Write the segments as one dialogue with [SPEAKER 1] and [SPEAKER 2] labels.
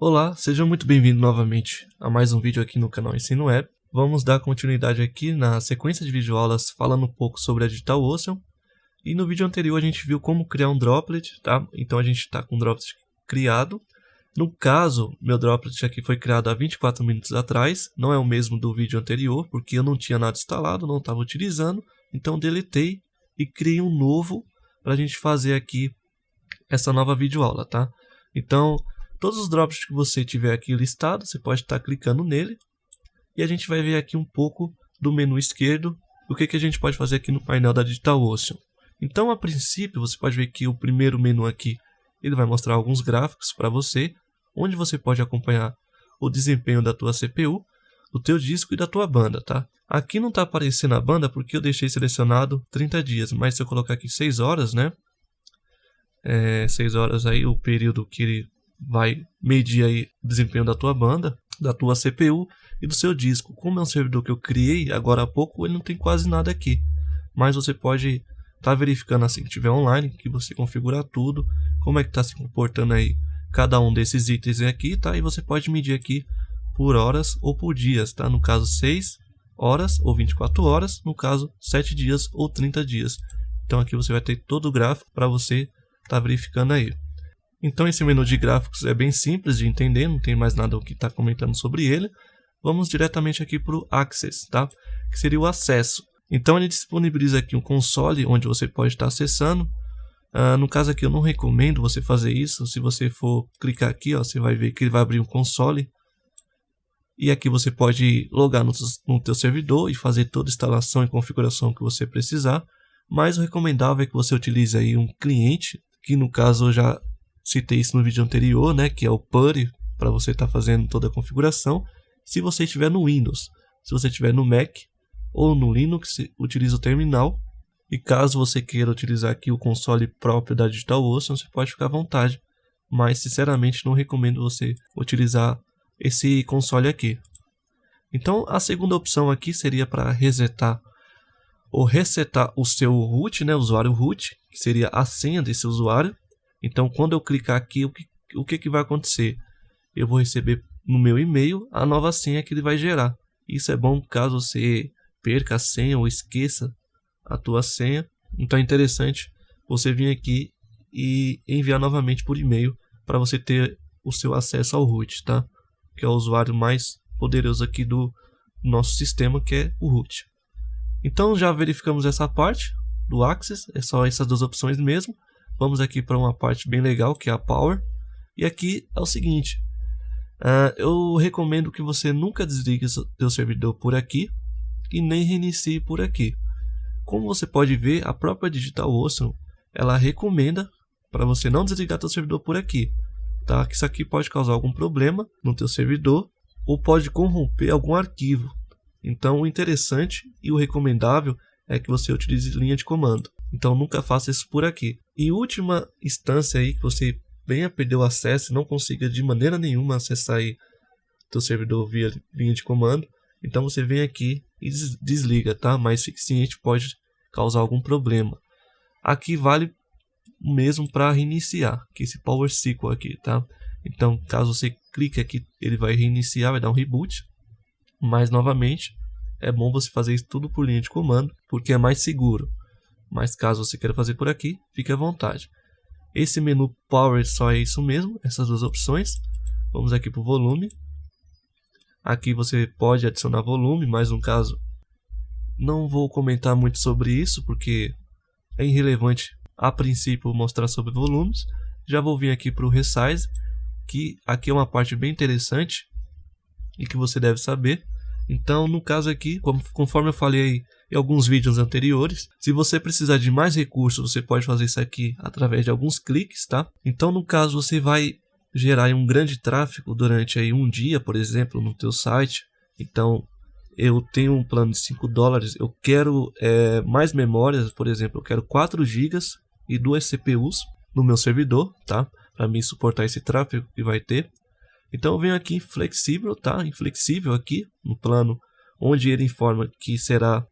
[SPEAKER 1] Olá, sejam muito bem-vindos novamente a mais um vídeo aqui no canal Ensino Web. Vamos dar continuidade aqui na sequência de videoaulas falando um pouco sobre a DigitalOcean. E no vídeo anterior a gente viu como criar um droplet, tá? Então a gente está com o droplet criado. No caso, meu droplet aqui foi criado há 24 minutos atrás, não é o mesmo do vídeo anterior, porque eu não tinha nada instalado, não estava utilizando, então deletei e criei um novo para a gente fazer aqui essa nova videoaula, tá? Então, todos os droplets que você tiver aqui listado, você pode estar clicando nele. E a gente vai ver aqui um pouco do menu esquerdo, o que a gente pode fazer aqui no painel da DigitalOcean. Então, a princípio, você pode ver que o primeiro menu aqui, ele vai mostrar alguns gráficos para você, onde você pode acompanhar o desempenho da tua CPU, do teu disco e da tua banda, tá? Aqui não está aparecendo a banda porque eu deixei selecionado 30 dias, mas se eu colocar aqui 6 horas, né? 6 horas aí, o período que ele vai medir aí o desempenho da tua banda, da tua CPU e do seu disco. Como é um servidor que eu criei agora há pouco, ele não tem quase nada aqui. Mas você pode estar verificando assim que estiver online, que você configurar tudo, como é que está se comportando aí cada um desses itens aqui, tá? E você pode medir aqui por horas ou por dias, tá? No caso 6 horas ou 24 horas, no caso 7 dias ou 30 dias. Então aqui você vai ter todo o gráfico para você estar verificando aí. Então esse menu de gráficos é bem simples de entender, não tem mais nada o que está comentando sobre ele. Vamos diretamente aqui para o Access, tá? Que seria o acesso. Então ele disponibiliza aqui um console onde você pode estar acessando. No caso aqui eu não recomendo você fazer isso. Se você for clicar aqui, ó, você vai ver que ele vai abrir um console. E aqui você pode logar no teu servidor e fazer toda a instalação e configuração que você precisar. Mas o recomendável é que você utilize aí um cliente, que no caso eu já citei isso no vídeo anterior, né, que é o PuTTY, para você estar fazendo toda a configuração. Se você estiver no Windows, se você estiver no Mac ou no Linux, utilize o terminal. E caso você queira utilizar aqui o console próprio da DigitalOcean, você pode ficar à vontade. Mas sinceramente não recomendo você utilizar esse console aqui. Então a segunda opção aqui seria para resetar ou resetar o seu root, né, usuário root, que seria a senha desse usuário. Então quando eu clicar aqui, o que vai acontecer? Eu vou receber no meu e-mail a nova senha que ele vai gerar. Isso é bom caso você perca a senha ou esqueça a tua senha. Então é interessante você vir aqui e enviar novamente por e-mail para você ter o seu acesso ao root, tá? Que é o usuário mais poderoso aqui do nosso sistema, que é o root. Então já verificamos essa parte do Access, é só essas duas opções mesmo. Vamos aqui para uma parte bem legal, que é a Power. E aqui é o seguinte, eu recomendo que você nunca desligue o seu servidor por aqui e nem reinicie por aqui. Como você pode ver, a própria DigitalOcean, ela recomenda para você não desligar teu servidor por aqui, tá? Que isso aqui pode causar algum problema no teu servidor ou pode corromper algum arquivo. Então o interessante e o recomendável é que você utilize linha de comando. Então nunca faça isso por aqui. Em última instância aí que você venha perder o acesso e não consiga de maneira nenhuma acessar aí teu servidor via linha de comando, então você vem aqui e desliga, tá? Mas fique ciente, pode causar algum problema. Aqui vale mesmo para reiniciar, que esse Power SQL aqui, tá? Então caso você clique aqui, ele vai reiniciar, vai dar um reboot. Mas novamente, é bom você fazer isso tudo por linha de comando, porque é mais seguro. Mas caso você queira fazer por aqui, fique à vontade. Esse menu Power só é isso mesmo, essas duas opções. Vamos aqui para o volume. Aqui você pode adicionar volume, mas no caso não vou comentar muito sobre isso, porque é irrelevante a princípio mostrar sobre volumes. Já vou vir aqui para o Resize, que aqui é uma parte bem interessante e que você deve saber. Então no caso aqui, conforme eu falei em alguns vídeos anteriores, se você precisar de mais recursos, você pode fazer isso aqui através de alguns cliques, tá? Então no caso você vai gerar um grande tráfego durante aí um dia, por exemplo, no teu site. Então eu tenho um plano de $5, eu quero mais memórias, por exemplo, eu quero 4 GB e 2 CPUs no meu servidor, tá? Para me suportar esse tráfego que vai ter. Então eu venho aqui em flexível, tá? Em flexível aqui no plano, onde ele informa que será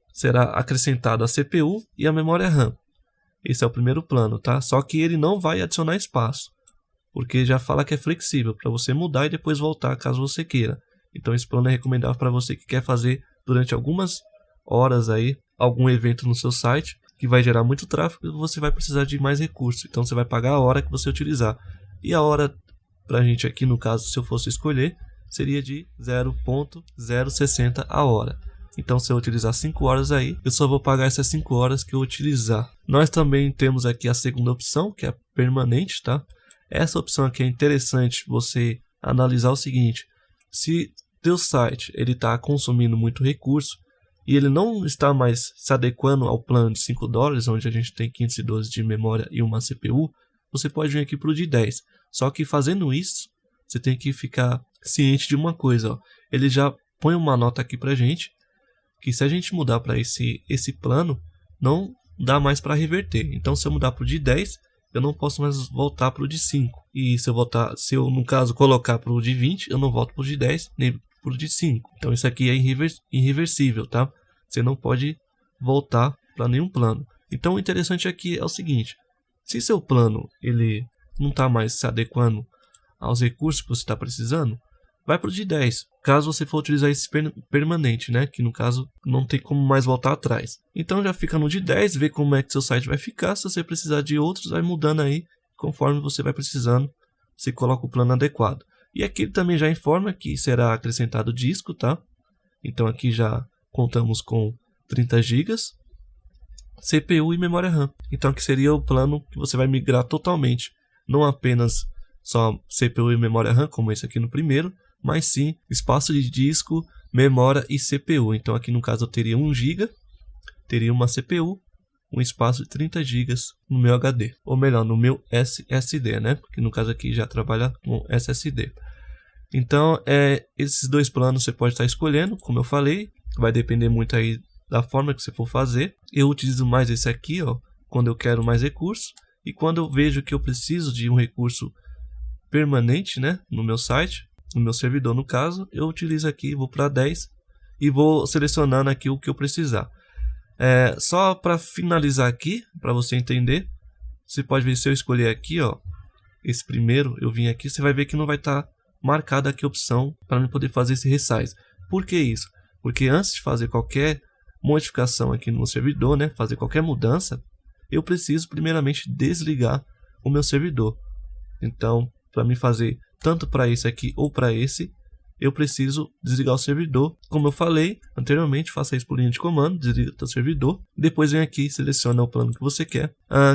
[SPEAKER 1] acrescentado a CPU e a memória RAM. Esse é o primeiro plano, tá? Só que ele não vai adicionar espaço. porque já fala que é flexível para você mudar e depois voltar caso você queira. Então esse plano é recomendável para você que quer fazer durante algumas horas aí algum evento no seu site que vai gerar muito tráfego e você vai precisar de mais recursos. Então você vai pagar a hora que você utilizar. E a hora para a gente aqui, no caso, se eu fosse escolher, seria de 0,060 a hora. Então se eu utilizar 5 horas aí, eu só vou pagar essas 5 horas que eu utilizar. Nós também temos aqui a segunda opção, que é a permanente, tá? Essa opção aqui é interessante você analisar o seguinte: se teu site ele está consumindo muito recurso e ele não está mais se adequando ao plano de $5, onde a gente tem 512 de memória e uma CPU, você pode vir aqui para o de 10. Só que fazendo isso, você tem que ficar ciente de uma coisa, ó. Ele já põe uma nota aqui para gente, que se a gente mudar para esse plano, não dá mais para reverter. Então se eu mudar para o de 10, eu não posso mais voltar para o de 5. E se eu no caso colocar para o de 20, eu não volto para o de 10, nem para o de 5. Então isso aqui é irreversível, tá? Você não pode voltar para nenhum plano. Então o interessante aqui é o seguinte: se seu plano ele não está mais se adequando aos recursos que você está precisando, vai para o de 10. Caso você for utilizar esse permanente, né? Que no caso não tem como mais voltar atrás. Então já fica no de 10, vê como é que seu site vai ficar. Se você precisar de outros, vai mudando aí conforme você vai precisando. Você coloca o plano adequado. E aqui ele também já informa que será acrescentado disco, tá? Então aqui já contamos com 30 GB, CPU e memória RAM. Então aqui seria o plano que você vai migrar totalmente. Não apenas só CPU e memória RAM, como esse aqui no primeiro, mas sim espaço de disco, memória e CPU. Então aqui no caso eu teria 1 GB, teria uma CPU, um espaço de 30 GB no meu HD, ou melhor, no meu SSD, né? Porque no caso aqui já trabalha com SSD. Então esses dois planos você pode estar escolhendo, como eu falei, vai depender muito aí da forma que você for fazer. Eu utilizo mais esse aqui, ó, quando eu quero mais recursos, e quando eu vejo que eu preciso de um recurso permanente, né, no meu site, no meu servidor no caso, eu utilizo aqui, vou para 10 e vou selecionando aqui o que eu precisar. Só para finalizar aqui, para você entender, você pode ver, se eu escolher aqui, ó, esse primeiro, eu vim aqui, você vai ver que não vai estar marcada aqui a opção para eu poder fazer esse resize. Por que isso? Porque antes de fazer qualquer modificação aqui no servidor, né, fazer qualquer mudança, eu preciso primeiramente desligar o meu servidor. Então, para mim fazer tanto para esse aqui ou para esse, eu preciso desligar o servidor. Como eu falei anteriormente, faça isso por linha de comando, desliga o servidor. Depois vem aqui, seleciona o plano que você quer.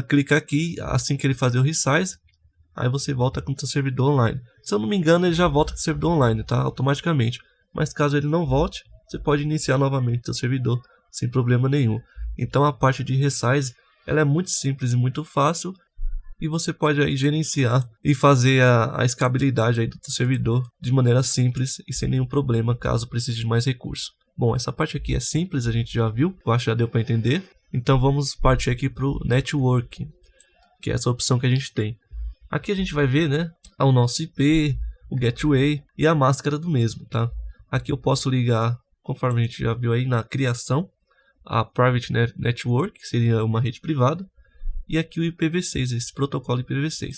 [SPEAKER 1] Clica aqui, assim que ele fazer o resize, aí você volta com o seu servidor online. Se eu não me engano, ele já volta com o servidor online, tá? Automaticamente. Mas caso ele não volte, você pode iniciar novamente o seu servidor sem problema nenhum. Então a parte de resize, ela é muito simples e muito fácil. E você pode aí gerenciar e fazer a escalabilidade aí do seu servidor de maneira simples e sem nenhum problema, caso precise de mais recursos. Bom, essa parte aqui é simples, a gente já viu, eu acho que já deu para entender. Então vamos partir aqui para o Network, que é essa opção que a gente tem. Aqui a gente vai ver, né, o nosso IP, o Gateway e a máscara do mesmo, tá? Aqui eu posso ligar, conforme a gente já viu aí na criação, a Private Network, que seria uma rede privada. E aqui o IPv6, esse protocolo IPv6.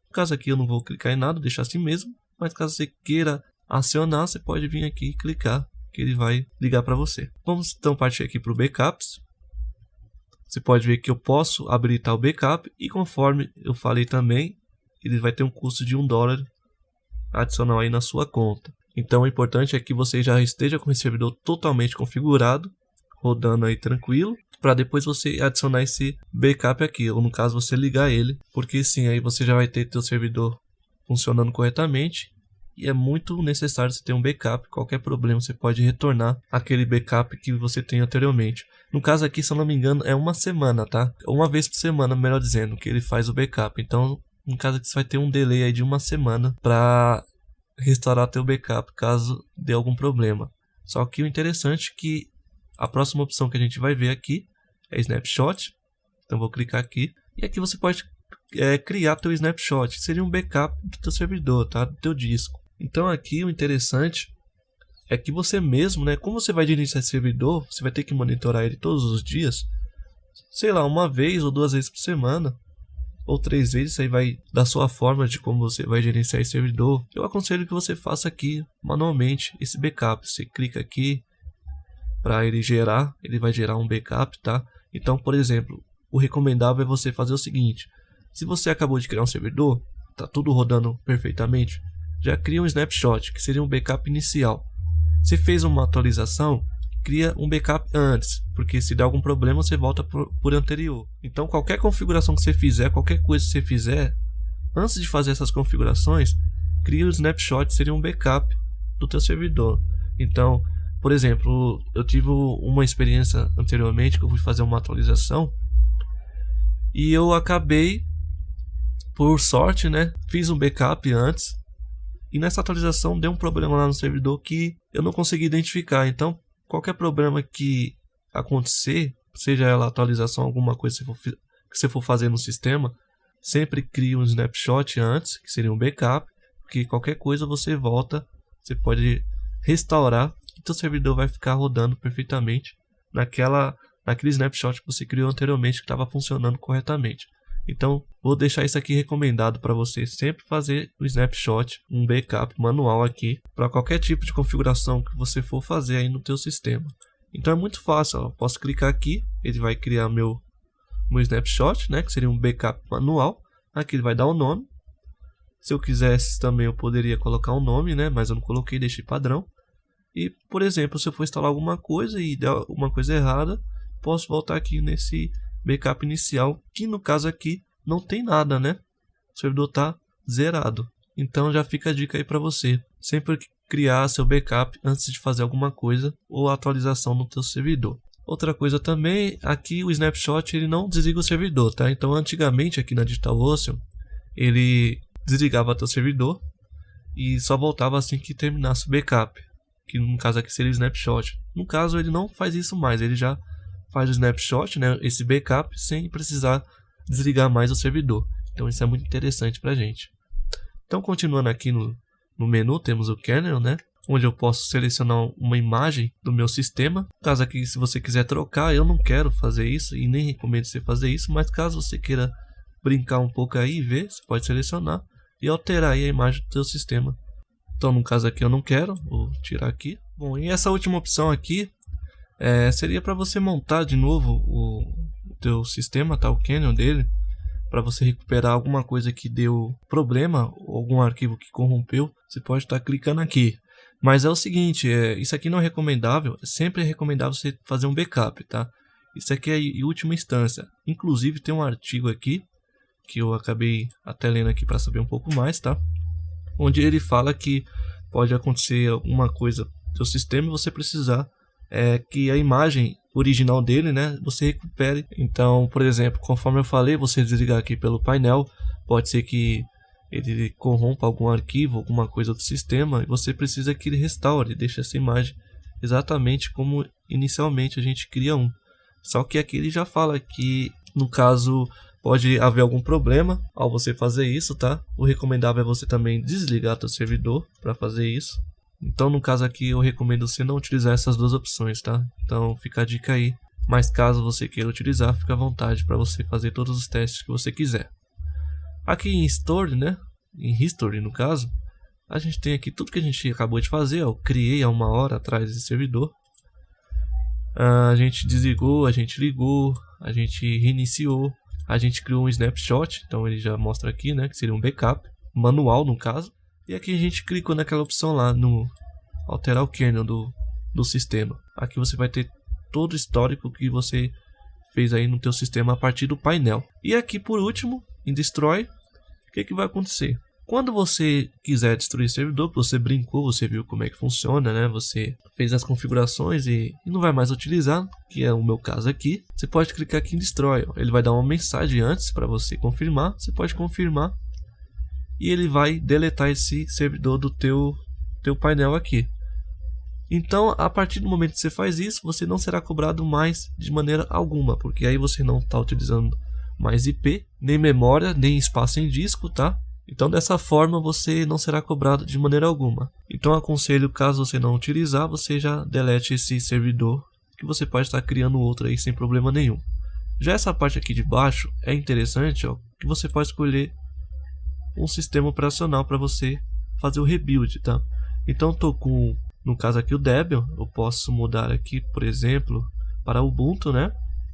[SPEAKER 1] No caso aqui eu não vou clicar em nada, deixar assim mesmo. Mas caso você queira acionar, você pode vir aqui e clicar, que ele vai ligar para você. Vamos então partir aqui para o Backups. Você pode ver que eu posso habilitar o Backup. E conforme eu falei também, ele vai ter um custo de $1 adicional aí na sua conta. Então o importante é que você já esteja com o servidor totalmente configurado, rodando aí tranquilo, para depois você adicionar esse backup aqui, ou no caso você ligar ele, porque sim, aí você já vai ter seu servidor funcionando corretamente, e é muito necessário você ter um backup. Qualquer problema você pode retornar aquele backup que você tem anteriormente. No caso aqui, se eu não me engano, é uma semana, tá? Uma vez por semana, melhor dizendo, que ele faz o backup. Então, no caso aqui, você vai ter um delay aí de uma semana para restaurar teu backup, caso dê algum problema. Só que o interessante é que a próxima opção que a gente vai ver aqui é Snapshot. Então vou clicar aqui. E aqui você pode criar teu snapshot. Seria um backup do teu servidor, tá? Do teu disco. Então aqui o interessante é que você mesmo, né? Como você vai gerenciar esse servidor, você vai ter que monitorar ele todos os dias. Sei lá, uma vez ou 2 vezes por semana. ou 3 vezes, isso aí vai da sua forma de como você vai gerenciar esse servidor. Eu aconselho que você faça aqui manualmente esse backup. Você clica aqui para ele gerar, ele vai gerar um backup, tá? Então, por exemplo, o recomendável é você fazer o seguinte: se você acabou de criar um servidor, tá tudo rodando perfeitamente, já cria um snapshot, que seria um backup inicial. Se fez uma atualização, cria um backup antes, porque se der algum problema você volta por anterior. Então qualquer configuração que você fizer, qualquer coisa que você fizer, antes de fazer essas configurações, cria um snapshot, seria um backup do teu servidor. Então, por exemplo, eu tive uma experiência anteriormente que eu fui fazer uma atualização e eu acabei, por sorte, né, fiz um backup antes e nessa atualização deu um problema lá no servidor que eu não consegui identificar. Então qualquer problema que acontecer, seja ela atualização, alguma coisa que você for fazer no sistema, sempre crie um snapshot antes, que seria um backup, porque qualquer coisa você volta, você pode restaurar e seu servidor vai ficar rodando perfeitamente naquele snapshot que você criou anteriormente, que estava funcionando corretamente. Então vou deixar isso aqui recomendado para você sempre fazer o snapshot, um backup manual aqui para qualquer tipo de configuração que você for fazer aí no teu sistema. Então é muito fácil, ó. Posso clicar aqui, ele vai criar meu snapshot, né, que seria um backup manual. Aqui ele vai dar um nome. Se eu quisesse também eu poderia colocar um nome, né, mas eu não coloquei, deixei padrão. E, por exemplo, se eu for instalar alguma coisa e der alguma coisa errada, posso voltar aqui nesse backup inicial, que no caso aqui não tem nada, né? O servidor está zerado. Então já fica a dica aí para você. Sempre criar seu backup antes de fazer alguma coisa ou atualização no teu servidor. Outra coisa também, aqui o snapshot ele não desliga o servidor, tá? Então antigamente aqui na DigitalOcean, ele desligava teu servidor e só voltava assim que terminasse o backup, que no caso aqui seria o snapshot. No caso ele não faz isso mais, ele já faz o snapshot, né, esse backup, sem precisar desligar mais o servidor. Então isso é muito interessante pra gente. Então continuando aqui no menu, temos o kernel, né, onde eu posso selecionar uma imagem do meu sistema. Caso aqui, se você quiser trocar, eu não quero fazer isso e nem recomendo você fazer isso, mas caso você queira brincar um pouco aí e ver, você pode selecionar e alterar aí a imagem do seu sistema. Então no caso aqui eu não quero, vou tirar aqui. Bom, e essa última opção aqui seria para você montar de novo o teu sistema, tá? O kernel dele, para você recuperar alguma coisa que deu problema, ou algum arquivo que corrompeu. Você pode estar clicando aqui. Mas é o seguinte, isso aqui não é recomendável. Sempre é recomendável você fazer um backup, tá? Isso aqui é em última instância. Inclusive tem um artigo aqui que eu acabei até lendo aqui para saber um pouco mais, tá? Onde ele fala que pode acontecer alguma coisa no seu sistema e você precisar que a imagem original dele, né, você recupere. Então, por exemplo, conforme eu falei, você desligar aqui pelo painel, pode ser que ele corrompa algum arquivo, alguma coisa do sistema, e você precisa que ele restaure, deixe essa imagem exatamente como inicialmente a gente cria um. Só que aqui ele já fala que, no caso, pode haver algum problema ao você fazer isso, tá? O recomendável é você também desligar seu servidor para fazer isso. Então no caso aqui eu recomendo você não utilizar essas duas opções, tá? Então fica a dica aí. Mas caso você queira utilizar, fica à vontade para você fazer todos os testes que você quiser. Aqui em Store, né? Em History no caso, a gente tem aqui tudo que a gente acabou de fazer. Eu criei há 1 hora atrás esse servidor. A gente desligou, a gente ligou, a gente reiniciou, a gente criou um snapshot. Então ele já mostra aqui, né? Que seria um backup manual no caso. E aqui a gente clicou naquela opção lá no alterar o kernel do sistema. Aqui você vai ter todo o histórico que você fez aí no teu sistema a partir do painel. E aqui por último, em Destroy, o que vai acontecer? Quando você quiser destruir o servidor, você brincou, você viu como é que funciona, né? Você fez as configurações e não vai mais utilizar, que é o meu caso aqui. Você pode clicar aqui em Destroy. Ele vai dar uma mensagem antes para você confirmar. Você pode confirmar. E ele vai deletar esse servidor do teu painel aqui. Então, a partir do momento que você faz isso, você não será cobrado mais de maneira alguma, porque aí você não está utilizando mais IP, nem memória, nem espaço em disco, tá? Então, dessa forma, você não será cobrado de maneira alguma. Então, aconselho, caso você não utilizar, você já delete esse servidor, que você pode estar criando outro aí sem problema nenhum. Já essa parte aqui de baixo é interessante, ó. que você pode escolher um sistema operacional para você fazer o rebuild, tá? Então eu tô com, no caso aqui, o Debian. Eu posso mudar aqui, por exemplo, para Ubuntu, né?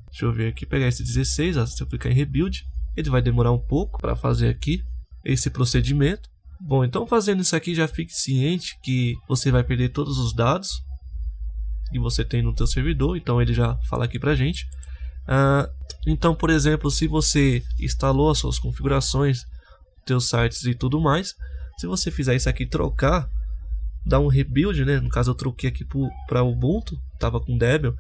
[SPEAKER 1] Deixa eu ver aqui, pegar esse 16, ó, se eu clicar em rebuild, ele vai demorar um pouco para fazer aqui esse procedimento. Bom, então fazendo isso aqui, já fique ciente que você vai perder todos os dados que você tem no teu servidor. Então ele já fala aqui pra gente. Então, por exemplo, se você instalou as suas configurações, teus sites e tudo mais, se você fizer isso aqui, trocar, dar um rebuild, né? No caso eu troquei aqui para Ubuntu, tava com Debian.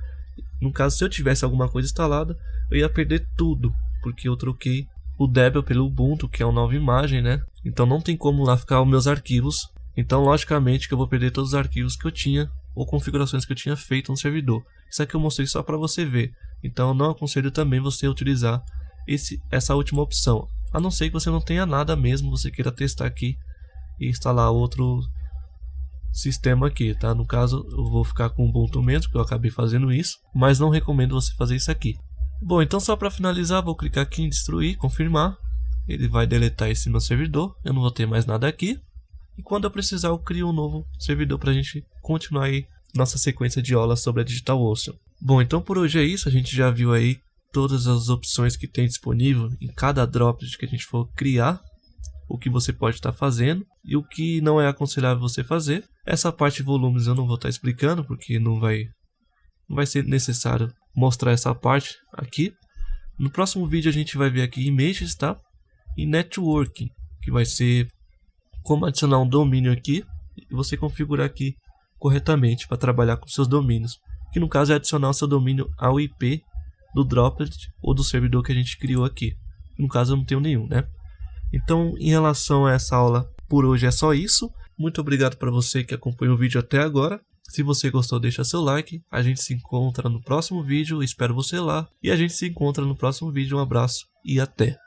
[SPEAKER 1] No caso, se eu tivesse alguma coisa instalada, eu ia perder tudo, porque eu troquei o Debian pelo Ubuntu, que é uma nova imagem, né? Então não tem como lá ficar os meus arquivos. Então logicamente que eu vou perder todos os arquivos que eu tinha ou configurações que eu tinha feito no servidor. Isso aqui eu mostrei só para você ver. Então eu não aconselho também você utilizar essa última opção, a não ser que você não tenha nada mesmo, você queira testar aqui e instalar outro sistema aqui, tá? No caso eu vou ficar com o Ubuntu mesmo, que eu acabei fazendo isso, mas não recomendo você fazer isso aqui. Bom, então só para finalizar, vou clicar aqui em destruir, confirmar. Ele vai deletar esse meu servidor, eu não vou ter mais nada aqui. E quando eu precisar, eu crio um novo servidor para a gente continuar aí nossa sequência de aulas sobre a DigitalOcean. Bom, então por hoje é isso. A gente já viu aí todas as opções que tem disponível em cada droplet que a gente for criar, o que você pode estar fazendo e o que não é aconselhável você fazer. Essa parte de volumes eu não vou estar explicando, porque não vai ser necessário mostrar essa parte aqui. No próximo vídeo a gente vai ver aqui images, tá? E networking, que vai ser como adicionar um domínio aqui e você configurar aqui corretamente para trabalhar com seus domínios, que no caso é adicionar o seu domínio ao IP do droplet ou do servidor que a gente criou aqui. No caso eu não tenho nenhum, né? Então, em relação a essa aula, por hoje é só isso. Muito obrigado para você que acompanhou o vídeo até agora. Se você gostou, deixa seu like. A gente se encontra no próximo vídeo, espero você lá. E a gente se encontra no próximo vídeo. Um abraço e até!